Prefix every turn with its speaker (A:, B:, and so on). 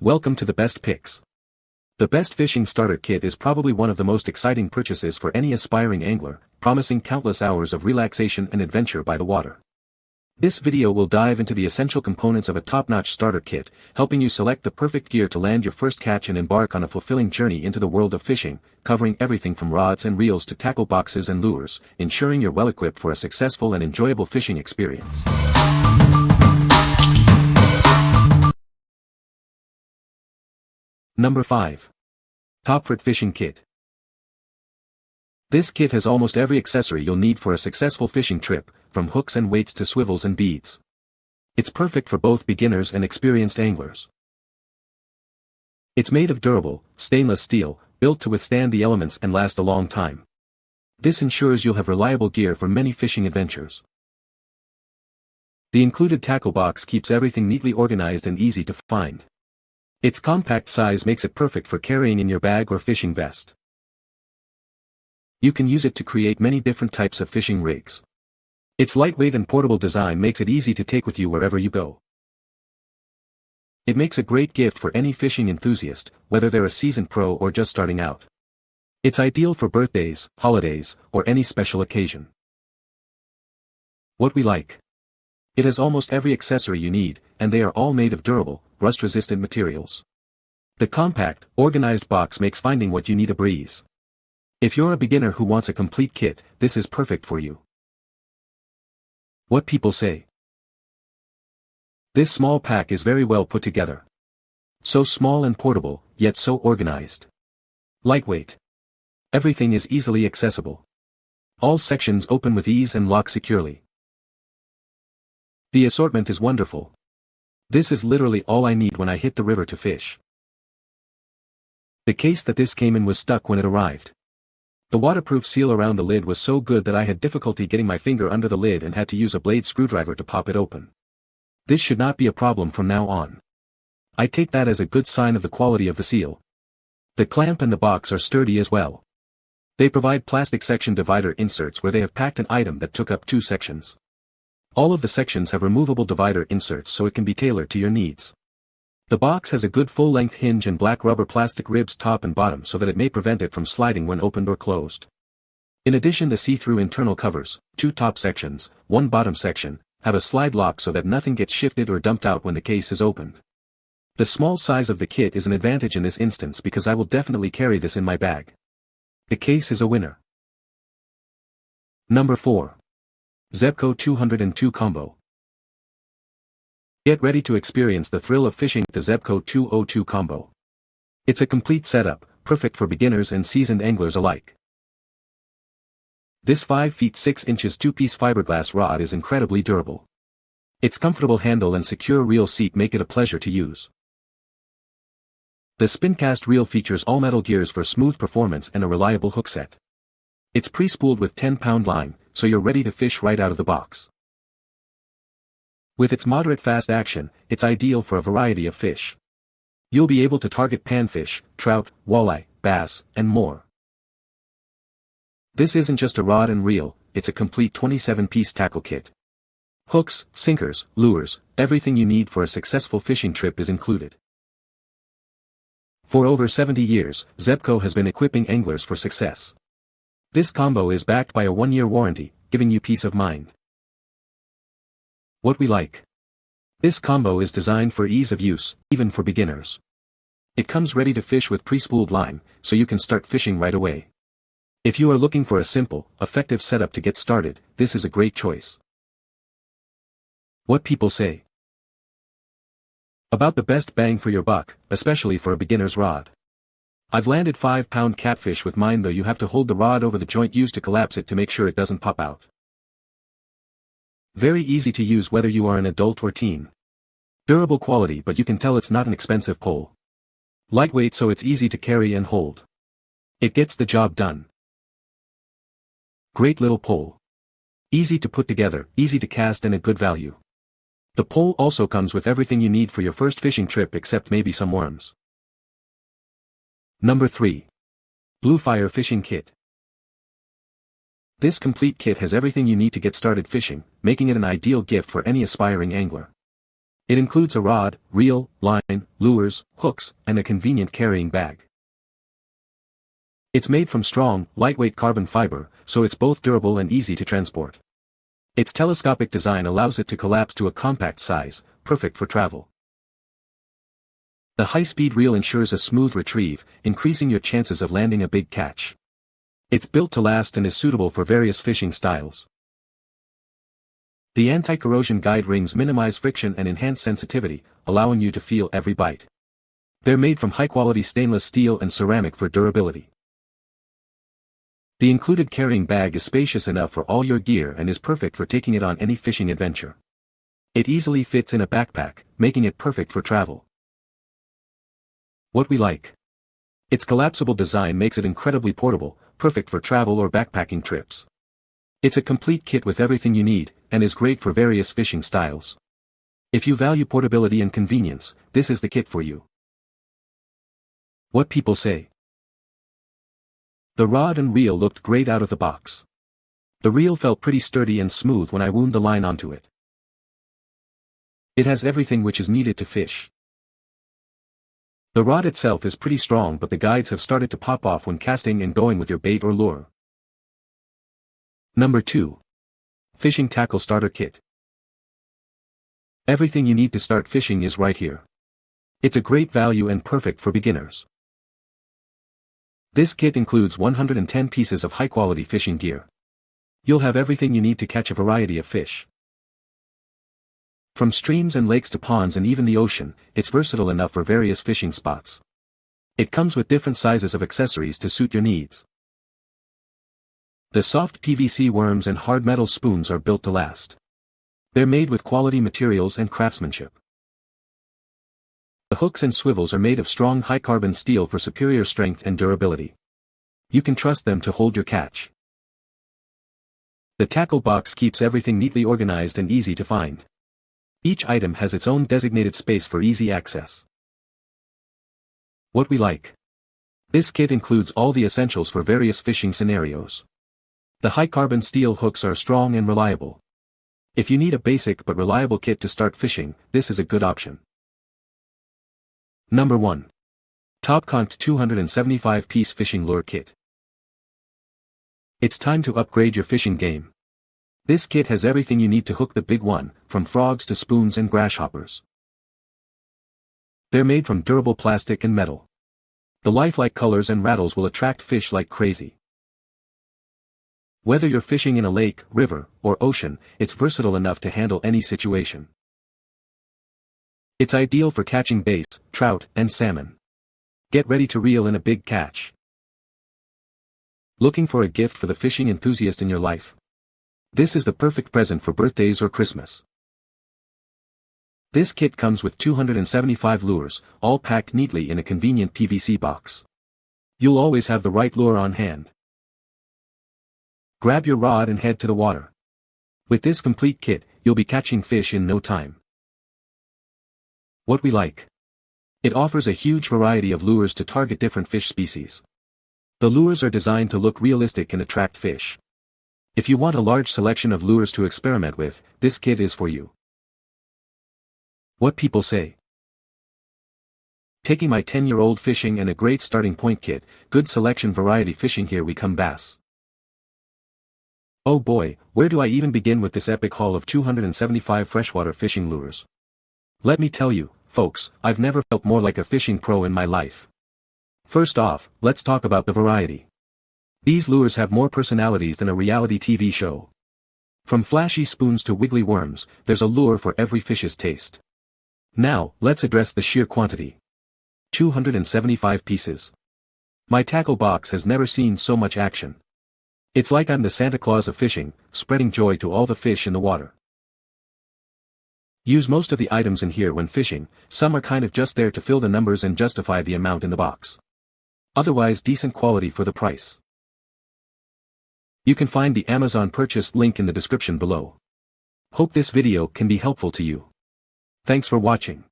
A: Welcome to the Best Picks. The Best Fishing Starter Kit is probably one of the most exciting purchases for any aspiring angler, promising countless hours of relaxation and adventure by the water. This video will dive into the essential components of a top-notch starter kit, helping you select the perfect gear to land your first catch and embark on a fulfilling journey into the world of fishing, covering everything from rods and reels to tackle boxes and lures, ensuring you're well-equipped for a successful and enjoyable fishing experience. Number 5. TOPFORT Fishing Kit. This kit has almost every accessory you'll need for a successful fishing trip, from hooks and weights to swivels and beads. It's perfect for both beginners and experienced anglers. It's made of durable, stainless steel, built to withstand the elements and last a long time. This ensures you'll have reliable gear for many fishing adventures. The included tackle box keeps everything neatly organized and easy to find. Its compact size makes it perfect for carrying in your bag or fishing vest. You can use it to create many different types of fishing rigs. Its lightweight and portable design makes it easy to take with you wherever you go. It makes a great gift for any fishing enthusiast, whether they're a seasoned pro or just starting out. It's ideal for birthdays, holidays, or any special occasion. What we like. It has almost every accessory you need, and they are all made of durable, rust-resistant materials. The compact, organized box makes finding what you need a breeze. If you're a beginner who wants a complete kit, this is perfect for you. What people say. This small pack is very well put together. So small and portable, yet so organized. Lightweight. Everything is easily accessible. All sections open with ease and lock securely. The assortment is wonderful. This is literally all I need when I hit the river to fish. The case that this came in was stuck when it arrived. The waterproof seal around the lid was so good that I had difficulty getting my finger under the lid and had to use a blade screwdriver to pop it open. This should not be a problem from now on. I take that as a good sign of the quality of the seal. The clamp and the box are sturdy as well. They provide plastic section divider inserts where they have packed an item that took up 2 sections. All of the sections have removable divider inserts so it can be tailored to your needs. The box has a good full-length hinge and black rubber plastic ribs top and bottom so that it may prevent it from sliding when opened or closed. In addition, the see-through internal covers, 2 top sections, 1 bottom section, have a slide lock so that nothing gets shifted or dumped out when the case is opened. The small size of the kit is an advantage in this instance because I will definitely carry this in my bag. The case is a winner. Number 4. Zebco 202 Combo. Get ready to experience the thrill of fishing the Zebco 202 Combo. It's a complete setup, perfect for beginners and seasoned anglers alike. This 5 feet 6 inches 2-piece fiberglass rod is incredibly durable. Its comfortable handle and secure reel seat make it a pleasure to use. The Spincast reel features all-metal gears for smooth performance and a reliable hook set. It's pre-spooled with 10-pound line, so you're ready to fish right out of the box. With its moderate fast action, it's ideal for a variety of fish. You'll be able to target panfish, trout, walleye, bass, and more. This isn't just a rod and reel, it's a complete 27-piece tackle kit. Hooks, sinkers, lures, everything you need for a successful fishing trip is included. For over 70 years, Zebco has been equipping anglers for success. This combo is backed by a 1-year warranty, giving you peace of mind. What we like. This combo is designed for ease of use, even for beginners. It comes ready to fish with pre-spooled line, so you can start fishing right away. If you are looking for a simple, effective setup to get started, this is a great choice. What people say. About the best bang for your buck, especially for a beginner's rod. I've landed 5-pound catfish with mine, though you have to hold the rod over the joint used to collapse it to make sure it doesn't pop out. Very easy to use whether you are an adult or teen. Durable quality, but you can tell it's not an expensive pole. Lightweight, so it's easy to carry and hold. It gets the job done. Great little pole. Easy to put together, easy to cast, and a good value. The pole also comes with everything you need for your first fishing trip except maybe some worms. Number 3. BlueFire Fishing Kit. This complete kit has everything you need to get started fishing, making it an ideal gift for any aspiring angler. It includes a rod, reel, line, lures, hooks, and a convenient carrying bag. It's made from strong, lightweight carbon fiber, so it's both durable and easy to transport. Its telescopic design allows it to collapse to a compact size, perfect for travel. The high-speed reel ensures a smooth retrieve, increasing your chances of landing a big catch. It's built to last and is suitable for various fishing styles. The anti-corrosion guide rings minimize friction and enhance sensitivity, allowing you to feel every bite. They're made from high-quality stainless steel and ceramic for durability. The included carrying bag is spacious enough for all your gear and is perfect for taking it on any fishing adventure. It easily fits in a backpack, making it perfect for travel. What we like. Its collapsible design makes it incredibly portable, perfect for travel or backpacking trips. It's a complete kit with everything you need, and is great for various fishing styles. If you value portability and convenience, this is the kit for you. What people say. The rod and reel looked great out of the box. The reel felt pretty sturdy and smooth when I wound the line onto it. It has everything which is needed to fish. The rod itself is pretty strong, but the guides have started to pop off when casting and going with your bait or lure. Number 2. Fishing Tackle Starter Kit. Everything you need to start fishing is right here. It's a great value and perfect for beginners. This kit includes 110 pieces of high-quality fishing gear. You'll have everything you need to catch a variety of fish. From streams and lakes to ponds and even the ocean, it's versatile enough for various fishing spots. It comes with different sizes of accessories to suit your needs. The soft PVC worms and hard metal spoons are built to last. They're made with quality materials and craftsmanship. The hooks and swivels are made of strong high-carbon steel for superior strength and durability. You can trust them to hold your catch. The tackle box keeps everything neatly organized and easy to find. Each item has its own designated space for easy access. What we like. This kit includes all the essentials for various fishing scenarios. The high-carbon steel hooks are strong and reliable. If you need a basic but reliable kit to start fishing, this is a good option. Number 1. Topconcpt 275-piece Fishing Lure Kit. It's time to upgrade your fishing game. This kit has everything you need to hook the big one, from frogs to spoons and grasshoppers. They're made from durable plastic and metal. The lifelike colors and rattles will attract fish like crazy. Whether you're fishing in a lake, river, or ocean, it's versatile enough to handle any situation. It's ideal for catching bass, trout, and salmon. Get ready to reel in a big catch. Looking for a gift for the fishing enthusiast in your life? This is the perfect present for birthdays or Christmas. This kit comes with 275 lures, all packed neatly in a convenient PVC box. You'll always have the right lure on hand. Grab your rod and head to the water. With this complete kit, you'll be catching fish in no time. What we like. It offers a huge variety of lures to target different fish species. The lures are designed to look realistic and attract fish. If you want a large selection of lures to experiment with, this kit is for you. What people say. Taking my 10-year-old fishing and a great starting point kit, good selection variety fishing. Here we come bass. Oh boy, where do I even begin with this epic haul of 275 freshwater fishing lures? Let me tell you, folks, I've never felt more like a fishing pro in my life. First off, let's talk about the variety. These lures have more personalities than a reality TV show. From flashy spoons to wiggly worms, there's a lure for every fish's taste. Now, let's address the sheer quantity. 275 pieces. My tackle box has never seen so much action. It's like I'm the Santa Claus of fishing, spreading joy to all the fish in the water. Use most of the items in here when fishing, some are kind of just there to fill the numbers and justify the amount in the box. Otherwise decent quality for the price. You can find the Amazon purchase link in the description below. Hope this video can be helpful to you. Thanks for watching.